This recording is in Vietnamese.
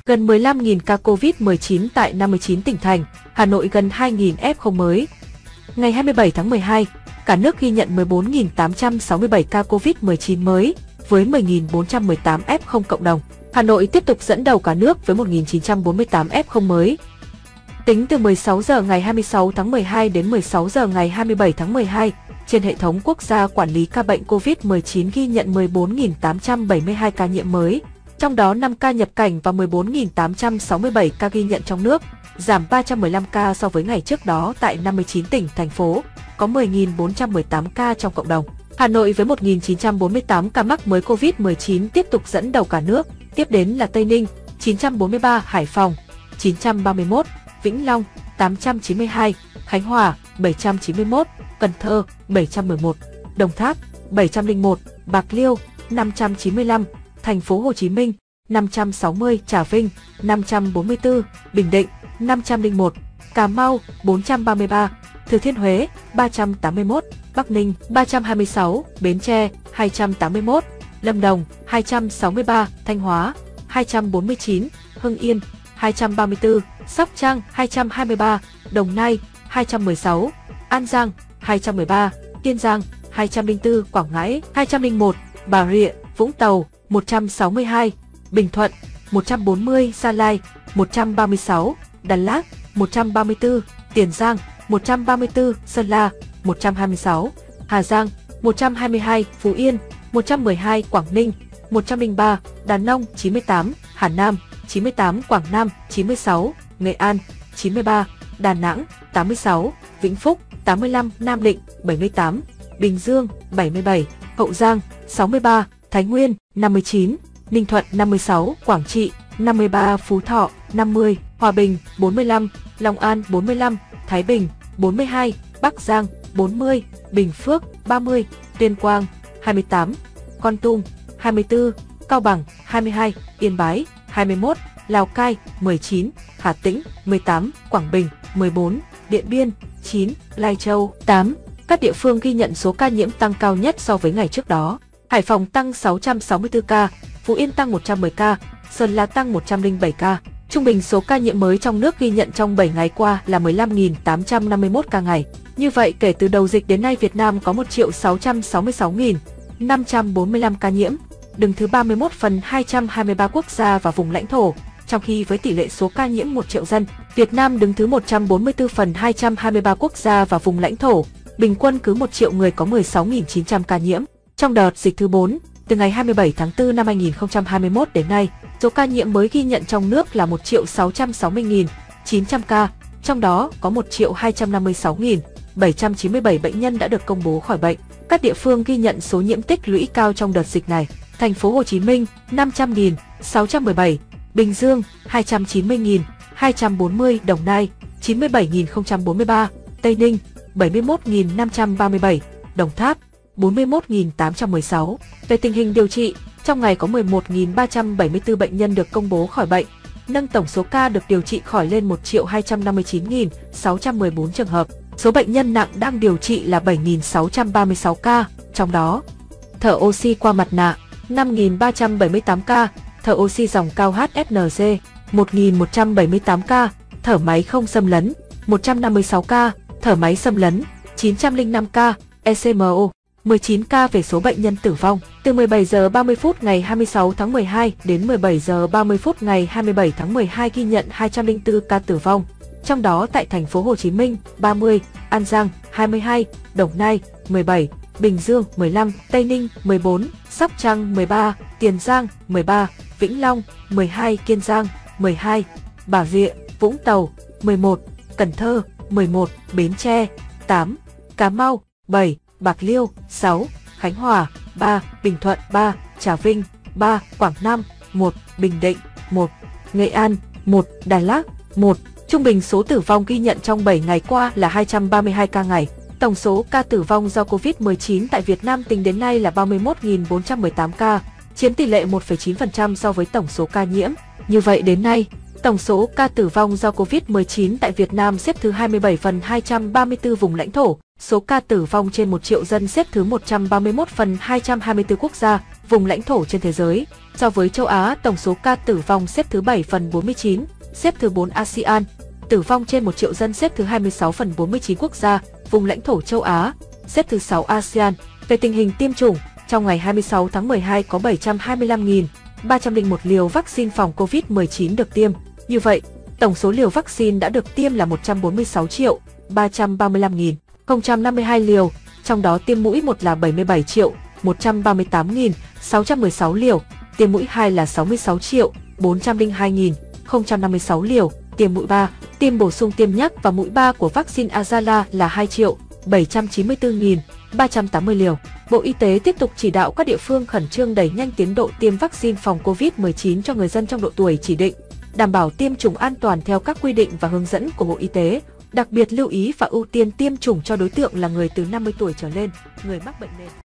gần 15.000 ca COVID-19 tại 59 tỉnh thành, Hà Nội gần 2.000 F0 mới. Ngày 27 tháng 12, cả nước ghi nhận 14.867 ca COVID-19 mới, với 10.418 F0 cộng đồng. Hà Nội tiếp tục dẫn đầu cả nước với 1.948 F0 mới. Tính từ 16 giờ ngày 26 tháng 12 đến 16 giờ ngày 27 tháng 12, trên hệ thống quốc gia quản lý ca bệnh COVID-19 ghi nhận 14.872 ca nhiễm mới, trong đó 5 ca nhập cảnh và 14.867 ca ghi nhận trong nước, giảm 315 ca so với ngày trước đó tại 59 tỉnh, thành phố, có 10.418 ca trong cộng đồng. Hà Nội với 1.948 ca mắc mới COVID-19 tiếp tục dẫn đầu cả nước, tiếp đến là Tây Ninh, 943, Hải Phòng, 931, Vĩnh Long, 892, Khánh Hòa, 791, Cần Thơ, 711, Đồng Tháp, 701, Bạc Liêu, 595, Thành phố Hồ Chí Minh, 560, Trà Vinh, 544, Bình Định, 501, Cà Mau, 433, Thừa Thiên Huế, 381, Bắc Ninh, 326, Bến Tre, 281, Lâm Đồng, 263, Thanh Hóa, 249, Hưng Yên, 234, Sóc Trăng, 223, Đồng Nai, 216, An Giang, 213, Kiên Giang, 204, Quảng Ngãi, 201, Bà Rịa, Vũng Tàu, 162, Bình Thuận, 140, Gia Lai, 136, Đà Lạt, 134, Tiền Giang, 134, Sơn La, 126, Hà Giang, 122, Phú Yên, 112, Quảng Ninh, 103, Đà Nông, 98, Hà Nam, 98, Quảng Nam, 96, Nghệ An, 93, Đà Nẵng, 86, Vĩnh Phúc, 85, Nam Định, 78, Bình Dương, 77, Hậu Giang, 63, Thái Nguyên, 59, Ninh Thuận, 56, Quảng Trị, 53, Phú Thọ, 50, Hòa Bình, 45, Long An, 45, Thái Bình, 42, Bắc Giang, 40, Bình Phước, 30, Tuyên Quang, 28, Kon Tum, 24, Cao Bằng, 22, Yên Bái, 21, Lào Cai, 19, Hà Tĩnh, 18, Quảng Bình, 14, Điện Biên, 9, Lai Châu, 8. Các địa phương ghi nhận số ca nhiễm tăng cao nhất so với ngày trước đó. Hải Phòng tăng 664 ca, Phú Yên tăng 110 ca, Sơn La tăng 107 ca. Trung bình số ca nhiễm mới trong nước ghi nhận trong 7 ngày qua là 15.851 ca ngày. Như vậy, kể từ đầu dịch đến nay, Việt Nam có 1.666.545 ca nhiễm, đứng thứ 31 phần 223 quốc gia và vùng lãnh thổ. Trong khi với tỷ lệ số ca nhiễm 1 triệu dân, Việt Nam đứng thứ 144 phần 223 quốc gia và vùng lãnh thổ. Bình quân cứ 1 triệu người có 16.900 ca nhiễm. Trong đợt dịch thứ 4, từ ngày 27 tháng 4 năm 2021 đến nay, số ca nhiễm mới ghi nhận trong nước là 1.660.900 ca, trong đó có 1.256.797 bệnh nhân đã được công bố khỏi bệnh. Các địa phương ghi nhận số nhiễm tích lũy cao trong đợt dịch này: Thành phố Hồ Chí Minh 500.617, Bình Dương 290.240, Đồng Nai 97.043, Tây Ninh 71.537, Đồng Tháp 41.816. Về tình hình điều trị, trong ngày có 11.374 bệnh nhân được công bố khỏi bệnh, nâng tổng số ca được điều trị khỏi lên 1.259.614 trường hợp. Số bệnh nhân nặng đang điều trị là 7.636 ca, trong đó thở oxy qua mặt nạ 5.378 ca, thở oxy dòng cao HFNC 1.178 ca, thở máy không xâm lấn 156 ca, thở máy xâm lấn 905 ca, ECMO 19 ca. Về số bệnh nhân tử vong, từ 17 giờ 30 phút ngày 26 tháng 12 đến 17 giờ 30 phút ngày 27 tháng 12 ghi nhận 204 ca tử vong. Trong đó tại Thành phố Hồ Chí Minh 30, An Giang 22, Đồng Nai 17, Bình Dương 15, Tây Ninh 14, Sóc Trăng 13, Tiền Giang 13, Vĩnh Long 12, Kiên Giang 12, Bà Rịa, Vũng Tàu 11, Cần Thơ 11, Bến Tre 8, Cà Mau 7, Bạc Liêu 6, Khánh Hòa 3, Bình Thuận 3, Trà Vinh 3, Quảng Nam 1, Bình Định 1, Nghệ An 1, Đà Lạt 1. Trung bình số tử vong ghi nhận trong 7 ngày qua là 232 ca ngày. Tổng số ca tử vong do COVID-19 tại Việt Nam tính đến nay là 31.418 ca, chiếm tỷ lệ 1,9% so với tổng số ca nhiễm. Như vậy đến nay, Tổng số ca tử vong do Covid-19 tại Việt Nam xếp thứ 27 phần 234 vùng lãnh thổ, số ca tử vong trên 1 triệu dân xếp thứ 131 phần 224 quốc gia, vùng lãnh thổ trên thế giới. So với châu Á, tổng số ca tử vong xếp thứ 7 phần 49, xếp thứ 4 ASEAN, tử vong trên 1 triệu dân xếp thứ 26 phần 49 quốc gia, vùng lãnh thổ châu Á, xếp thứ 6 ASEAN. Về tình hình tiêm chủng, trong ngày 26 tháng 12 có 725.301 liều vaccine phòng Covid-19 được tiêm. Như vậy, tổng số liều vaccine đã được tiêm là 146.335.052 liều, trong đó tiêm mũi 1 là 77.138.616 liều, tiêm mũi 2 là 66.402.056 liều, tiêm mũi 3, tiêm bổ sung tiêm nhắc và mũi 3 của vaccine Azala là 2.794.380 liều. Bộ Y tế tiếp tục chỉ đạo các địa phương khẩn trương đẩy nhanh tiến độ tiêm vaccine phòng Covid-19 cho người dân trong độ tuổi chỉ định, đảm bảo tiêm chủng an toàn theo các quy định và hướng dẫn của Bộ Y tế, đặc biệt lưu ý và ưu tiên tiêm chủng cho đối tượng là người từ 50 tuổi trở lên, người mắc bệnh nền.